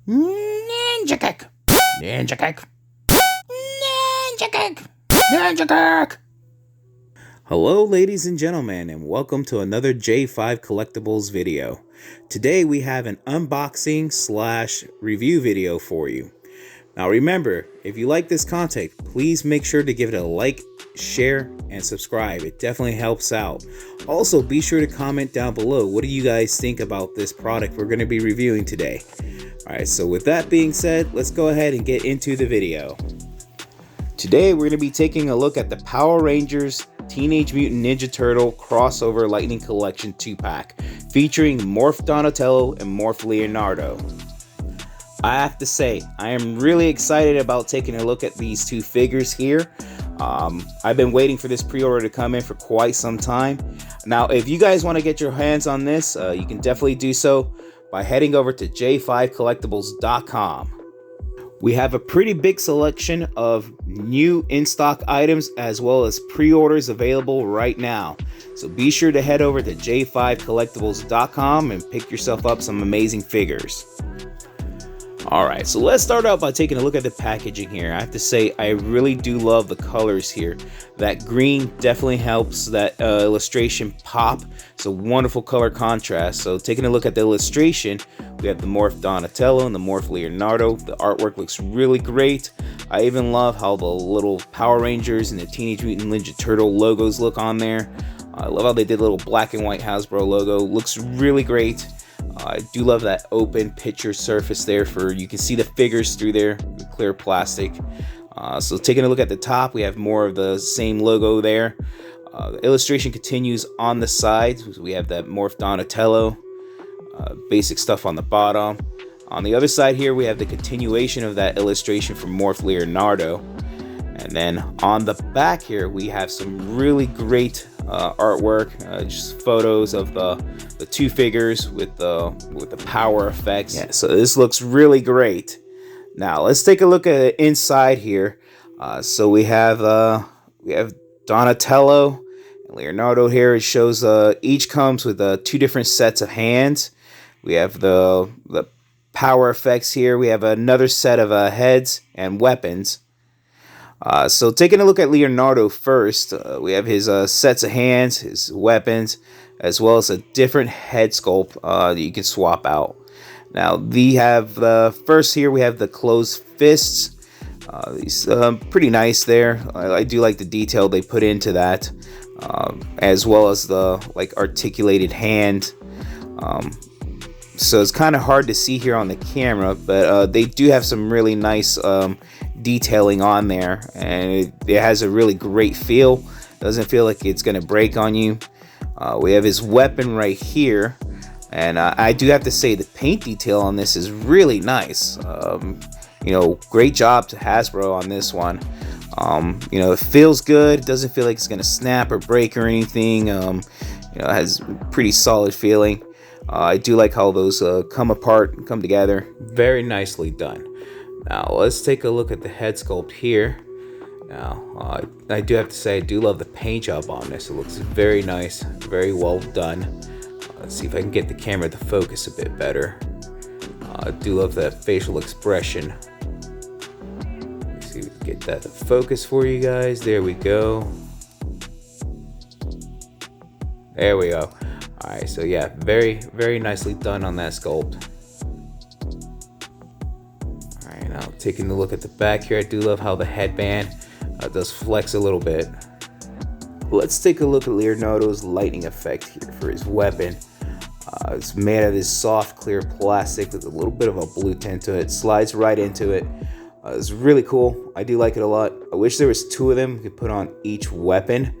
Ninja kick. Ninja kick. Ninja kick. Ninja kick. Hello ladies and gentlemen, and welcome to another J5 Collectibles video. Today we have an unboxing / review video for you. Now remember, if you like this content, please make sure to give it a like, share, and subscribe. It definitely helps out. Also, be sure to comment down below, what do you guys think about this product we're going to be reviewing today? Alright, so with that being said, let's go ahead and get into the video. Today we're going to be taking a look at the Power Rangers Teenage Mutant Ninja Turtle Crossover Lightning Collection 2-pack featuring Morphed Donatello and Morphed Leonardo. I have to say, I am really excited about taking a look at these two figures here. I've been waiting for this pre-order to come in for quite some time. Now, if you guys want to get your hands on this, you can definitely do so by heading over to j5collectibles.com. We have a pretty big selection of new in-stock items as well as pre-orders available right now. So be sure to head over to j5collectibles.com and pick yourself up some amazing figures. Alright, so let's start out by taking a look at the packaging here. I have to say, I really do love the colors here. That green definitely helps that illustration pop. It's a wonderful color contrast. So taking a look at the illustration, we have the Morphed Donatello and the Morphed Leonardo. The artwork looks really great. I even love how the little Power Rangers and the Teenage Mutant Ninja Turtle logos look on there. I love how they did a little black and white Hasbro logo. Looks really great. I do love that open picture surface there for you can see the figures through there, the clear plastic. So taking a look at the top, we have more of the same logo there. The illustration continues on the sides. We have that Morphed Donatello, basic stuff on the bottom. On the other side here, we have the continuation of that illustration from Morphed Leonardo. And then on the back here, we have some really great artwork, just photos of the two figures with the power effects. Yeah, so this looks really great. Now let's take a look at it inside here. So we have Donatello and Leonardo here. It shows each comes with two different sets of hands. We have the power effects here. We have another set of heads and weapons. So taking a look at Leonardo first, we have his sets of hands, his weapons, as well as a different head sculpt that you can swap out. Now we have first here we have the closed fists. These pretty nice there. I do like the detail they put into that, as well as the articulated hand. So it's kind of hard to see here on the camera, but they do have some really nice detailing on there, and it has a really great feel. Doesn't feel like it's gonna break on you. We have his weapon right here, and I do have to say the paint detail on this is really nice. Great job to Hasbro on this one. It feels good. It doesn't feel like it's gonna snap or break or anything. It has pretty solid feeling. I do like how those come apart and come together. Very nicely done. Now let's take a look at the head sculpt here. Now I do have to say I do love the paint job on this. It looks very nice, very well done. Let's see if I can get the camera to focus a bit better. I do love that facial expression. Let's see if we can get that to focus for you guys. There we go. There we go. Alright, so yeah, very, very nicely done on that sculpt. Alright, now taking a look at the back here, I do love how the headband does flex a little bit. Let's take a look at Leonardo's lightning effect here for his weapon. It's made out of this soft, clear plastic with a little bit of a blue tint to it. Slides right into it. It's really cool. I do like it a lot. I wish there was two of them we could put on each weapon.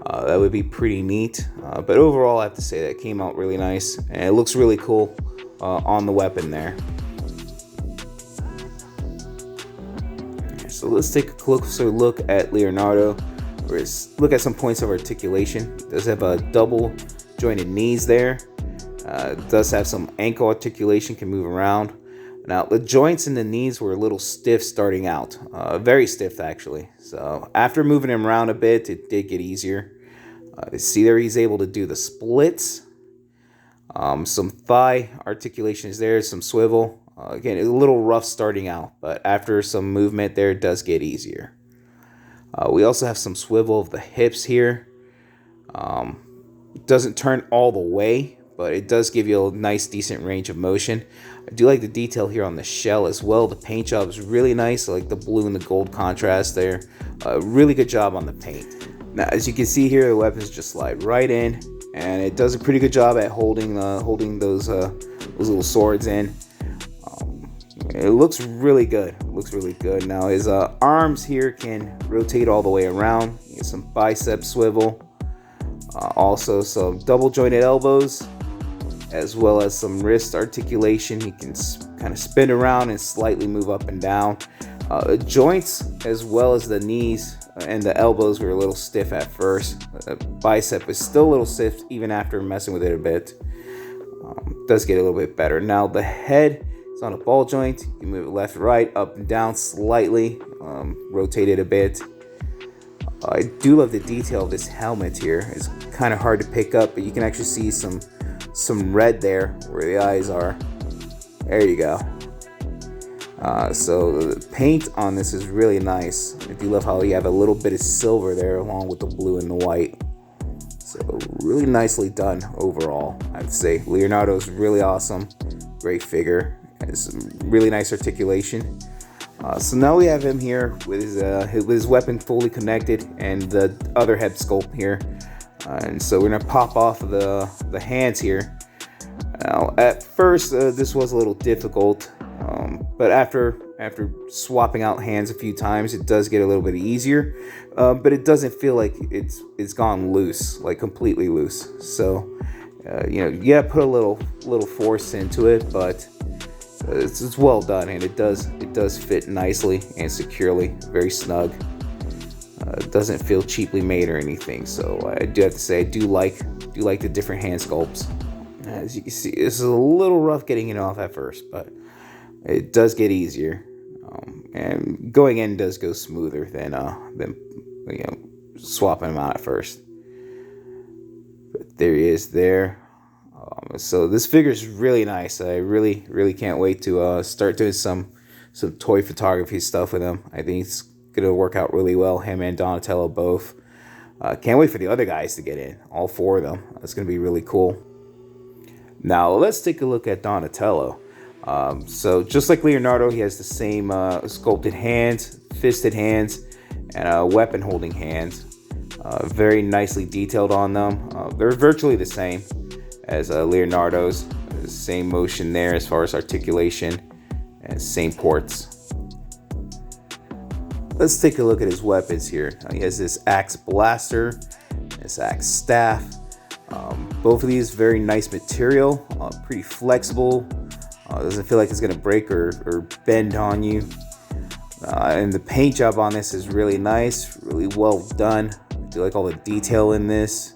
That would be pretty neat, but overall I have to say that came out really nice, and it looks really cool on the weapon there. So let's take a closer look at Leonardo. Look at some points of articulation. It does have a double jointed knees there. It does have some ankle articulation, can move around. Now the joints in the knees were a little stiff starting out, very stiff actually. So after moving him around a bit, it did get easier. See there, he's able to do the splits. Some thigh articulations there, some swivel. Again, it's a little rough starting out, but after some movement there, it does get easier. We also have some swivel of the hips here. It doesn't turn all the way, but it does give you a nice, decent range of motion. I do like the detail here on the shell as well. The paint job is really nice. I like the blue and the gold contrast there. Really good job on the paint. Now, as you can see here, the weapons just slide right in, and it does a pretty good job at holding those little swords in. It looks really good. It looks really good. Now his arms here can rotate all the way around. He has some bicep swivel. Also some double jointed elbows, as well as some wrist articulation. He can kind of spin around and slightly move up and down. Joints as well as the knees and the elbows were a little stiff at first. Bicep is still a little stiff even after messing with it a bit. Does get a little bit better. Now the head is on a ball joint. You can move it left, right, up and down slightly. Rotate it a bit. I do love the detail of this helmet here. It's kind of hard to pick up, but you can actually see some red there where the eyes are. There you go. So the paint on this is really nice. I do love how you have a little bit of silver there along with the blue and the white. So really nicely done overall, I'd say. Leonardo is really awesome. Great figure. Has some really nice articulation. So now we have him here with his weapon fully connected and the other head sculpt here. And so we're going to pop off the hands here. Now at first this was a little difficult, but after swapping out hands a few times, it does get a little bit easier. But it doesn't feel like it's gone loose, like completely loose. So you put a little force into it, but it's well done, and it does fit nicely and securely, very snug. It doesn't feel cheaply made or anything. So I do have to say I do like the different hand sculpts. As you can see, this is a little rough getting it off at first, but it does get easier, and going in does go smoother than swapping them out at first. But there he is there. So this figure is really nice. I really can't wait to start doing some toy photography stuff with him. I think it's gonna work out really well. Him and Donatello both. Can't wait for the other guys to get in. All four of them. That's gonna be really cool. Now let's take a look at Donatello. So just like Leonardo, he has the same sculpted hands, fisted hands, and weapon holding hands. Very nicely detailed on them. They're virtually the same as Leonardo's. Same motion there as far as articulation, and same ports. Let's take a look at his weapons here. He has this axe blaster, this axe staff. Both of these very nice material, pretty flexible. Doesn't feel like it's gonna break or bend on you. And the paint job on this is really nice, really well done. I do like all the detail in this.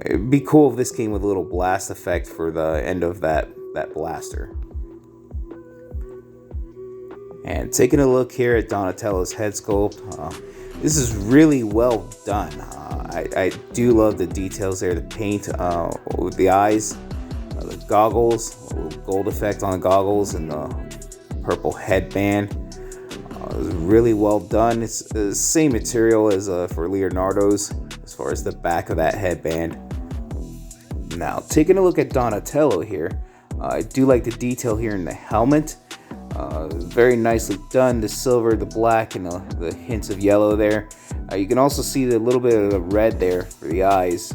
It'd be cool if this came with a little blast effect for the end of that blaster. And taking a look here at Donatello's head sculpt, this is really well done. I do love the details there, the paint with the eyes, the goggles, a little gold effect on the goggles, and the purple headband. It's really well done. It's the same material as for Leonardo's as far as the back of that headband. Now, taking a look at Donatello here, I do like the detail here in the helmet. Very nicely done. The silver, the black, and the hints of yellow there. You can also see the little bit of the red there for the eyes.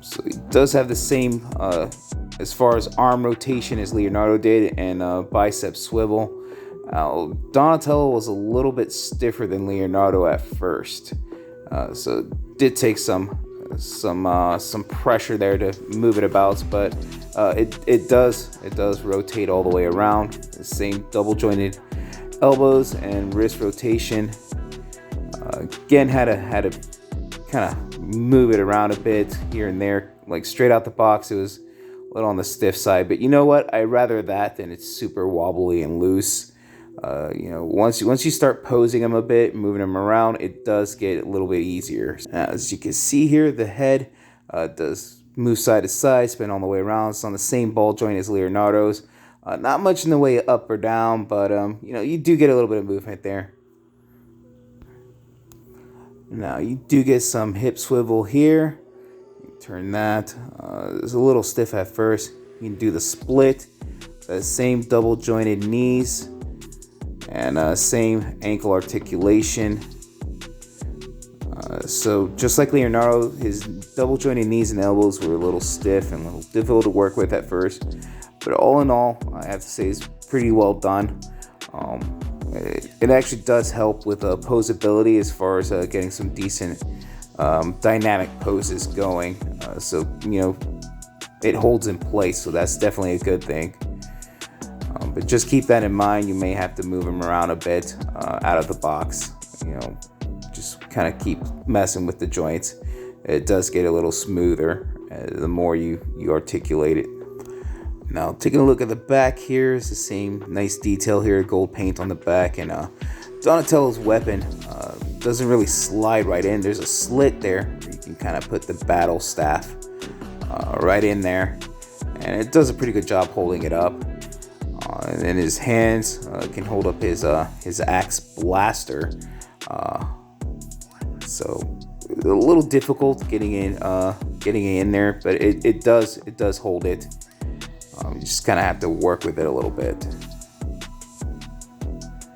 So he does have the same as far as arm rotation as Leonardo did, and bicep swivel. Donatello was a little bit stiffer than Leonardo at first, so it did take some pressure there to move it about, but it does rotate all the way around. The same double jointed elbows and wrist rotation. Again, had to kind of move it around a bit here and there. Like straight out the box, it was a little on the stiff side, but you know what? I'd rather that than it's super wobbly and loose. Once you start posing them a bit, moving them around, it does get a little bit easier. As you can see here, the head does move side to side, spin all the way around. It's on the same ball joint as Leonardo's. Not much in the way of up or down, but you know, you do get a little bit of movement there. Now you do get some hip swivel here. Turn that. It's a little stiff at first. You can do the split, the same double jointed knees, and same ankle articulation. So just like Leonardo, his double jointed knees and elbows were a little stiff and a little difficult to work with at first. But all in all, I have to say it's pretty well done. It actually does help with posability as far as getting some decent dynamic poses going. So, you know, it holds in place, so that's definitely a good thing. But just keep that in mind. You may have to move him around a bit out of the box. You know, just kind of keep messing with the joints. It does get a little smoother the more you articulate it. Now, taking a look at the back here, is the same nice detail here, gold paint on the back, and Donatello's weapon doesn't really slide right in. There's a slit there where you can kind of put the battle staff right in there, and it does a pretty good job holding it up. And then his hands can hold up his axe blaster. So a little difficult getting in there, but it does hold it. You just kind of have to work with it a little bit.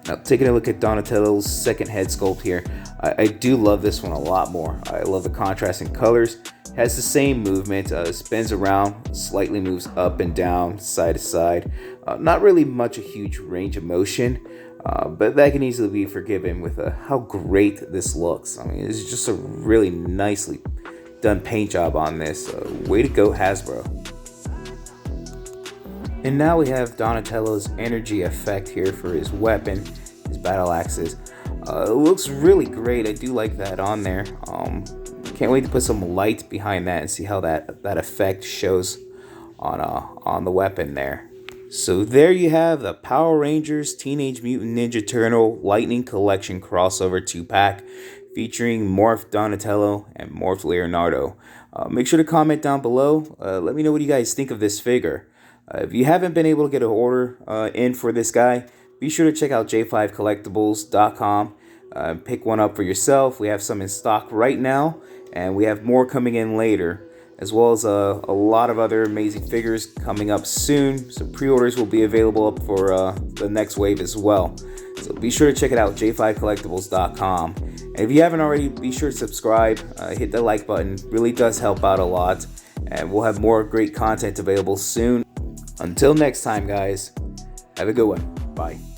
Now, taking a look at Donatello's second head sculpt here, I do love this one a lot more. I love the contrast in colors. It has the same movement, spins around, slightly moves up and down, side to side. Not really much a huge range of motion, but that can easily be forgiven with how great this looks. I mean, it's just a really nicely done paint job on this. Way to go, Hasbro. And now we have Donatello's energy effect here for his weapon, his battle axes. It looks really great. I do like that on there. Can't wait to put some light behind that and see how that effect shows on the weapon there. So there you have the Power Rangers Teenage Mutant Ninja Turtle Lightning Collection crossover 2-pack featuring Morphed Donatello and Morphed Leonardo. Make sure to comment down below. Let me know what you guys think of this figure. If you haven't been able to get an order in for this guy, be sure to check out j5collectibles.com. Pick one up for yourself. We have some in stock right now, and we have more coming in later, as well as a lot of other amazing figures coming up soon. So pre-orders will be available up for the next wave as well. So be sure to check it out, j5collectibles.com. And if you haven't already, be sure to subscribe. Hit the like button. Really does help out a lot. And we'll have more great content available soon. Until next time, guys, have a good one. Bye.